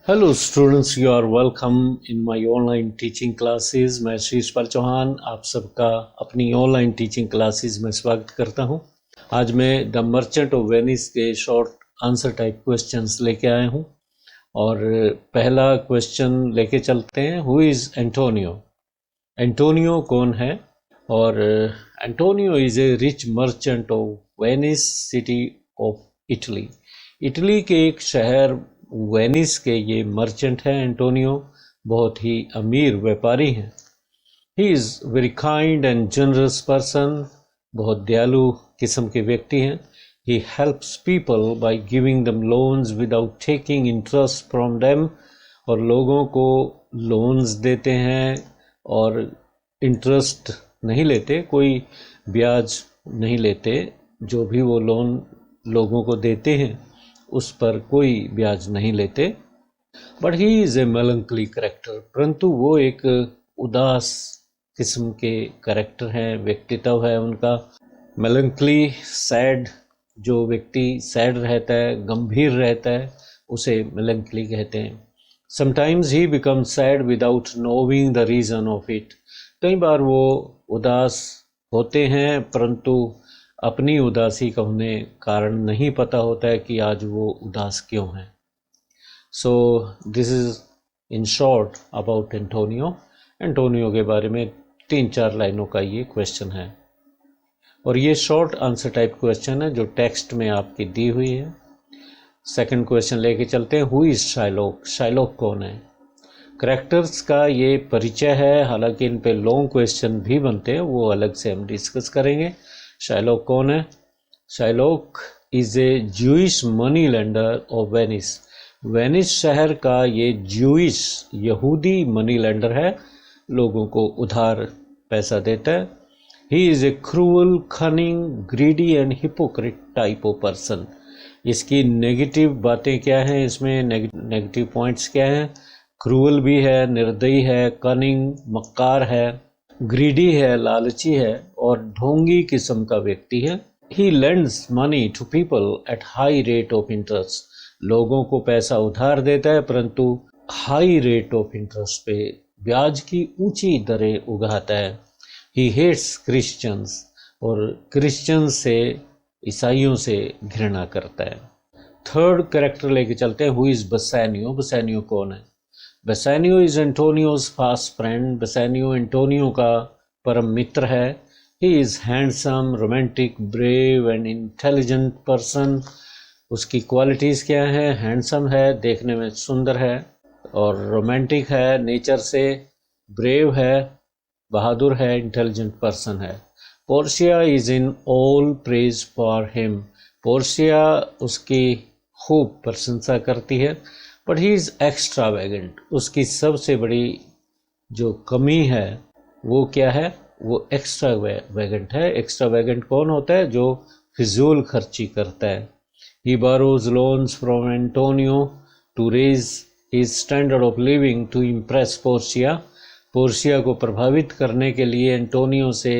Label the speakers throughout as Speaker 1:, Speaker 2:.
Speaker 1: Hello students, you are welcome in my online teaching classes. मैं शीर्षपाल चौहान आप सबका अपनी ऑनलाइन टीचिंग क्लासेस में स्वागत करता हूं। आज मैं द मर्चेंट ऑफ वेनिस के शॉर्ट आंसर टाइप क्वेश्चंस लेके आया हूं और पहला क्वेश्चन लेके चलते हैं। Who is Antonio? एंटोनियो कौन है? और Antonio is a rich merchant of Venice, city of Italy. Italy के एक शहर वेनिस के ये मर्चेंट हैं। एंटोनियो बहुत ही अमीर व्यापारी हैं। He is very kind and generous person, बहुत दयालु किस्म के व्यक्ति हैं। He helps people by giving them loans without taking interest from them, और लोगों को लोन्स देते हैं और इंटरेस्ट नहीं लेते, कोई ब्याज नहीं लेते। जो भी वो लोन लोगों को देते हैं उस पर कोई ब्याज नहीं लेते। But he is A melancholy character, परंतु वो एक उदास किस्म के करेक्टर हैं, व्यक्तित्व है उनका। मेलंकली, सैड, जो व्यक्ति सैड रहता है, गंभीर रहता है, उसे मेलंकली कहते हैं। Sometimes he become sad without knowing the reason of it. कई बार वो उदास होते हैं परंतु अपनी उदासी का उन्हें कारण नहीं पता होता है कि आज वो उदास क्यों हैं। So this is in short about Antonio. Antonio के बारे में 3-4 लाइनों का ये क्वेश्चन है और ये शॉर्ट आंसर टाइप क्वेश्चन है जो टेक्स्ट में आपकी दी हुई है। सेकंड क्वेश्चन लेके चलते हैं। Who is Shylock? शाइलॉक कौन है? करैक्टर्स का ये परिचय है, हालांकि इन पे लॉन्ग क्वेश्चन भी बनते हैं, वो अलग से हम डिस्कस करेंगे। शाइलॉक कौन है? Shylock is a Jewish money lender of Venice. Venice शहर का ये ज्यूइश यहूदी मनी लेंडर है, लोगों को उधार पैसा देता है। ही is A cruel, cunning, greedy and hypocrite type of person. इसकी नेगेटिव बातें क्या हैं, इसमें नेगेटिव पॉइंट्स क्या हैं? क्रूअल भी है, निर्दयी है, कनिंग, मक्कार है, ग्रीडी है, लालची है, और ढोंगी किस्म का व्यक्ति है। He lends money to people at high rate of interest. लोगों को पैसा उधार देता है परंतु हाई रेट ऑफ इंटरेस्ट पे ब्याज की ऊंची दरें उगाता है। ही हेट्स क्रिश्चियंस, और क्रिश्चियंस से, ईसाइयों से घृणा करता है। थर्ड कैरेक्टर लेके चलते हैं। Who is बसानियो? बसानियो कौन है? बेसानियो इज़ एंटोनियोज फास्ट फ्रेंड। बेसानियो एंटोनियो का परम मित्र है। He is handsome, romantic, brave and intelligent person. उसकी क्वालिटीज़ क्या हैं? हैंडसम है, देखने में सुंदर है, और रोमांटिक है नेचर से, ब्रेव है, बहादुर है, इंटेलिजेंट पर्सन है। Portia is in all praise for him. Portia उसकी खूब प्रशंसा करती है। But he is extravagant. उसकी सबसे बड़ी जो कमी है वो क्या है? वो एक्स्ट्रावेगेंट है। एक्स्ट्रावेगेंट कौन होता है? जो फिजूल खर्ची करता है। He borrows loans from Antonio to raise his standard of living to impress Portia. Portia को प्रभावित करने के लिए एंटोनियो से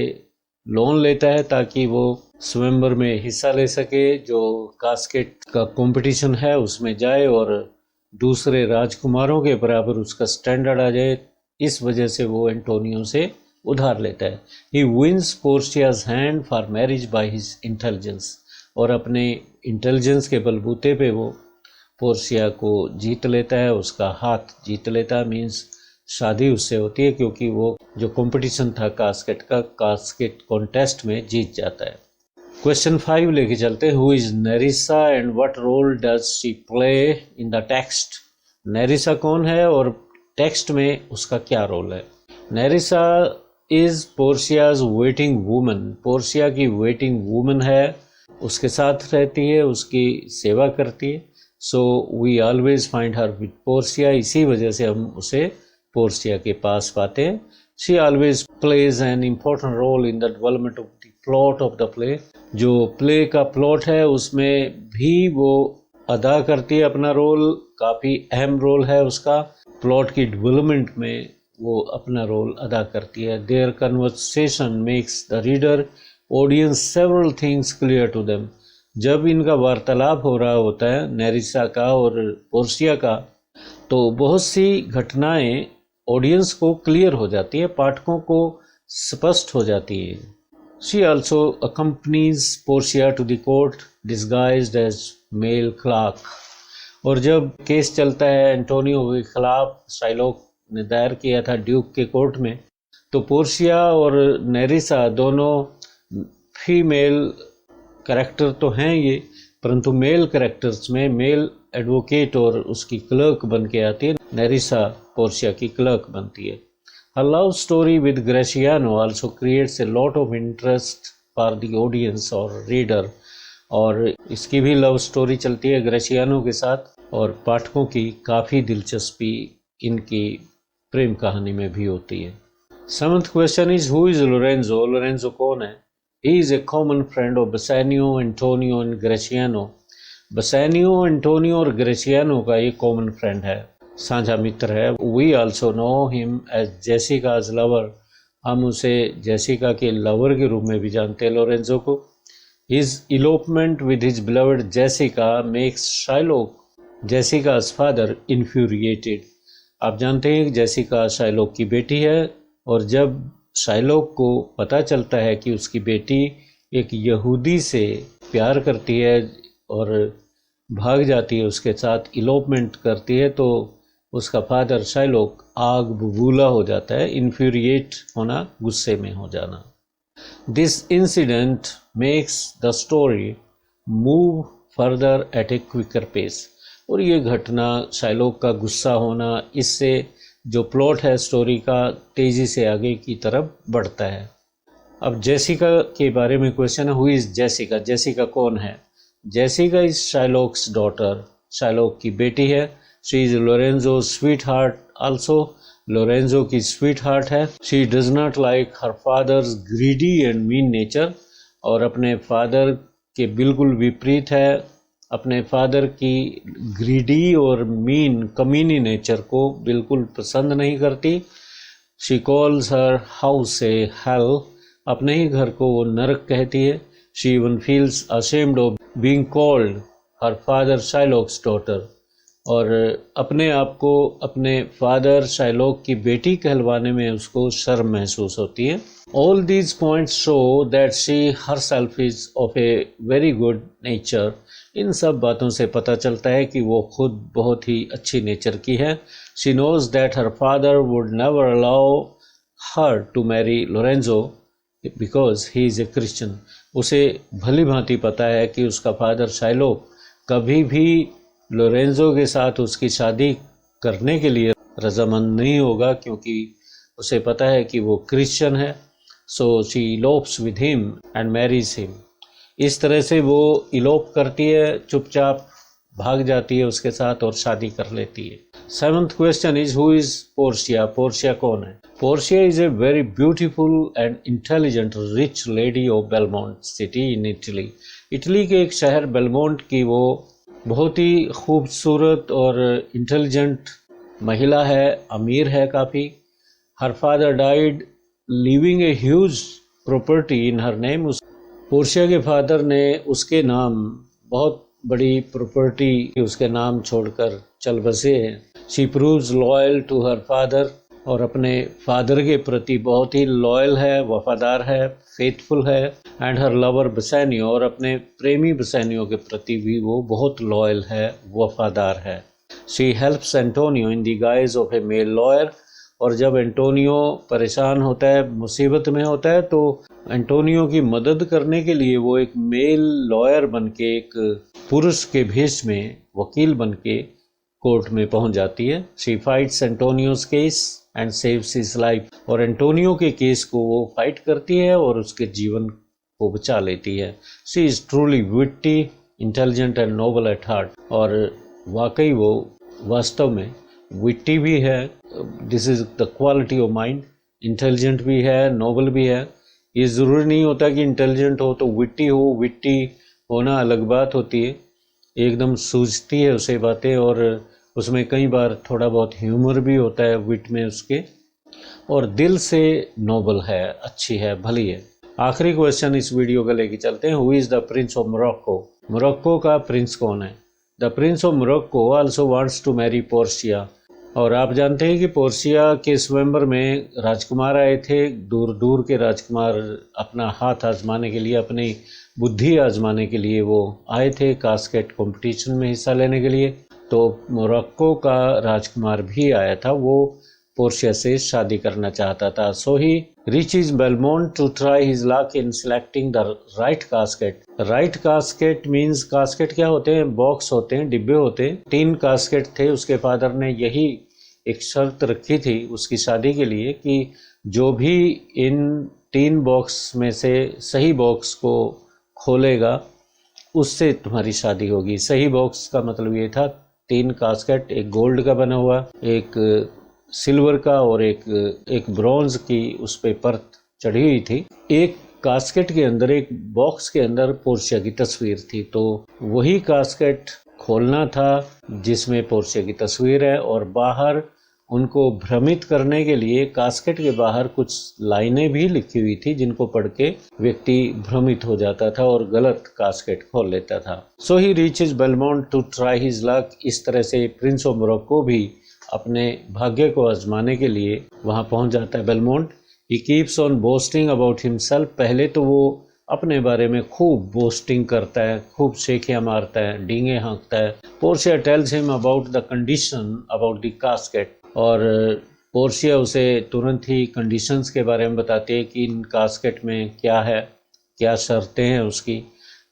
Speaker 1: लोन लेता है ताकि वो स्वयंवर में हिस्सा ले सके, जो कास्केट का कंपटीशन है उसमें जाए और दूसरे राजकुमारों के बराबर उसका स्टैंडर्ड आ जाए। इस वजह से वो एंटोनियो से उधार लेता है। He wins Portia's hand for marriage by his intelligence, और अपने इंटेलिजेंस के बलबूते पे वो पोर्शिया को जीत लेता है, उसका हाथ जीत लेता है। मीन्स शादी उससे होती है क्योंकि वो जो कंपटीशन था कास्केट का, कास्केट कॉन्टेस्ट में जीत जाता है। क्वेश्चन 5 लेके चलते हैं। Who is Nerissa and what role does she play in the text? Nerissa कौन है और टेक्स्ट में उसका क्या रोल है? Nerissa is Portia's waiting woman. Portia की वेटिंग वूमन है, उसके साथ रहती है, उसकी सेवा करती है। So we always find her with Portia. इसी वजह से हम उसे पोर्शिया के पास पाते हैं। She always plays an important role in the development of the plot of the play. जो प्ले का प्लॉट है उसमें भी वो अदा करती है अपना रोल, काफ़ी अहम रोल है उसका। प्लॉट की डेवलपमेंट में वो अपना रोल अदा करती है। Their conversation makes the reader audience several things clear to them. जब इनका वार्तालाप हो रहा होता है नेरिसा का और पोर्शिया का, तो बहुत सी घटनाएं ऑडियंस को क्लियर हो जाती है, पाठकों को स्पष्ट हो जाती है। She also accompanies Portia to the court disguised as male clerk. और जब केस चलता है एंटोनियो के खिलाफ, शाइलॉक ने दायर किया था ड्यूक के कोर्ट में, तो पोर्शिया और नेरिसा दोनों फीमेल कैरेक्टर तो हैं ये, परंतु मेल कैरेक्टर्स में मेल एडवोकेट और उसकी क्लर्क बन के आती है। नेरिसा पोर्शिया की क्लर्क बनती है। Her love story with Gratiano also creates a lot of interest for the audience और रीडर। और इसकी भी लव स्टोरी चलती है ग्रेशियानो के साथ, और पाठकों की काफ़ी दिलचस्पी इनकी प्रेम कहानी में भी होती है। Seventh question is who is Lorenzo. Lorenzo कौन है? He is a common friend of Bassanio, Antonio and Gratiano. Bassanio, Antonio और ग्रेशियानो का ये कॉमन फ्रेंड है, साझा मित्र है। We also know him as Jessica's lover. हम उसे जेसिका के लवर के रूप में भी जानते हैं लोरेंजो को। His elopement with his beloved Jessica makes Shylock Jessica's father infuriated. आप जानते हैं कि जेसिका शाइलॉक की बेटी है, और जब शाइलॉक को पता चलता है कि उसकी बेटी एक यहूदी से प्यार करती है और भाग जाती है, उसके साथ इलोपमेंट करती है, तो उसका फादर शाइलॉक आग बबूला हो जाता है। इन्फ्यूरिएट होना, गुस्से में हो जाना। This incident makes the story move further at a quicker pace. और ये घटना, शाइलॉक का गुस्सा होना, इससे जो प्लॉट है स्टोरी का तेज़ी से आगे की तरफ बढ़ता है। अब जेसिका के बारे में क्वेश्चन है, हु इज़ जेसिका। जेसिका कौन है? Jessica is Shylock's daughter. Shylock की बेटी है। She is Lorenzo sweetheart also. Lorenzo की स्वीट हार्ट है। She does not like her father's greedy and mean nature. और अपने फादर के बिल्कुल विपरीत है, अपने फादर की ग्रीडी और मीन कमीनी नेचर को बिल्कुल पसंद नहीं करती। She calls her house a hell. अपने ही घर को वो नरक कहती है। She even feels ashamed of being called her father Shylock's daughter. और अपने आप को अपने फादर शाइलॉक की बेटी कहलवाने में उसको शर्म महसूस होती है। All these points show that she herself is of a very good nature. इन सब बातों से पता चलता है कि वो खुद बहुत ही अच्छी नेचर की है। She knows that her father would never allow her to marry Lorenzo because he is a Christian. उसे भली भांति पता है कि उसका फादर शाइलॉक कभी भी लोरेंजो के साथ उसकी शादी करने के लिए रजामंद नहीं होगा, क्योंकि उसे पता है कि वो क्रिश्चियन है। So she elopes with him and marries him. इस तरह से वो इलोप करती है, चुपचाप भाग जाती है उसके साथ और शादी कर लेती है। Seventh question is who is Portia. Portia कौन है? Portia is a very beautiful and intelligent rich lady of Belmont city in Italy. Italy के एक शहर बेलमोंट की वो बहुत ही खूबसूरत और इंटेलिजेंट महिला है, अमीर है काफ़ी। Her father died leaving a huge property in her name. Portia के फादर ने उसके नाम बहुत बड़ी प्रॉपर्टी उसके नाम छोड़कर चल बसे हैं। She proves loyal to her father. और अपने फादर के प्रति बहुत ही लॉयल है, वफादार है, फेथफुल है। And her lover Bassanio. और अपने प्रेमी बसानियो के प्रति भी वो बहुत लॉयल है, वफादार है। She helps Antonio in the guise of a male lawyer. और जब एंटोनियो परेशान होता है, मुसीबत में होता है, तो एंटोनियो की मदद करने के लिए वो एक मेल लॉयर बन के, एक पुरुष के भेष में वकील बन के कोर्ट में पहुंच जाती है। She fights Antonio's case and saves his life. और एंटोनियो के केस को वो फाइट करती है और उसके जीवन को बचा लेती है। She is truly witty, intelligent and noble at heart. और वाकई वो वास्तव में विट्टी भी है। This is the quality of mind. Intelligent भी है, नोबल भी है। ये ज़रूरी नहीं होता कि इंटेलिजेंट हो तो विट्टी हो। विट्टी होना अलग बात होती है, एकदम सूझती है उसे बातें, और उसमें कई बार थोड़ा बहुत ह्यूमर भी होता है विट में उसके। और दिल से नोबल है, अच्छी है, भली है। आखिरी क्वेश्चन इस वीडियो का लेके चलते हैं। Who is the prince of Morocco. Morocco का प्रिंस कौन है? The prince of Morocco also wants to marry Portia. और आप जानते हैं कि पोर्शिया के स्वयंवर में राजकुमार आए थे, दूर दूर के राजकुमार अपना हाथ आजमाने के लिए, अपनी बुद्धि आजमाने के लिए वो आए थे कास्केट कंपटीशन में हिस्सा लेने के लिए। तो मोरक्को का राजकुमार भी आया था, वो पोर्शिया से शादी करना चाहता था। So he reaches Belmont to try his luck in selecting the right casket. Right casket means, casket क्या होते हैं? बॉक्स होते हैं, डिब्बे होते हैं। 3 कास्केट थे। उसके फादर ने यही एक शर्त रखी थी उसकी शादी के लिए कि जो भी इन 3 बॉक्स में से सही बॉक्स को खोलेगा उससे तुम्हारी शादी होगी। सही बॉक्स का मतलब ये था 3 कास्केट, एक गोल्ड का बना हुआ, एक सिल्वर का और एक ब्रॉन्ज की उस पे परत चढ़ी हुई थी। एक कास्केट के अंदर, एक बॉक्स के अंदर पोर्शिया की तस्वीर थी। तो वही कास्केट खोलना था जिसमें पोर्शिया की तस्वीर है, और बाहर उनको भ्रमित करने के लिए कास्केट के बाहर कुछ लाइनें भी लिखी हुई थी जिनको पढ़ के व्यक्ति भ्रमित हो जाता था और गलत कास्केट खोल लेता था। So he reaches Belmont to try his luck. इस तरह से प्रिंस ऑफ मोरक्को भी अपने भाग्य को आजमाने के लिए वहां पहुंच जाता है Belmont. He keeps on boasting about himself. पहले तो वो अपने बारे में खूब बोस्टिंग करता है, खूब शेखियाँ मारता है, डींगे हाँकता है। Portia tells him about the condition about the casket. और पोर्शिया उसे तुरंत ही कंडीशंस के बारे में बताती है कि इन कास्केट में क्या है, क्या शर्तें हैं उसकी।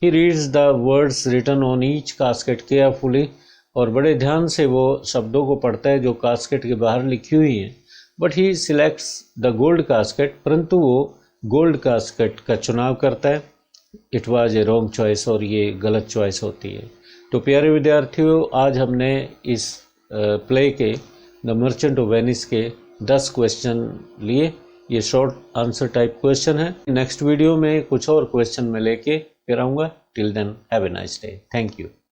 Speaker 1: He reads the words written on each casket carefully. और बड़े ध्यान से वो शब्दों को पढ़ता है जो कास्केट के बाहर लिखी हुई हैं। But he selects the gold casket. परंतु वो गोल्ड कास्केट का चुनाव करता है। It was a wrong choice, और ये गलत चॉइस होती है। तो प्यारे विद्यार्थियों, आज हमने इस प्ले के द मर्चेंट ऑफ वेनिस के 10 क्वेश्चन लिए। ये शॉर्ट आंसर टाइप क्वेश्चन है। नेक्स्ट वीडियो में कुछ और क्वेश्चन में लेके फिर आऊँगा। Till then have a nice day. Thank you.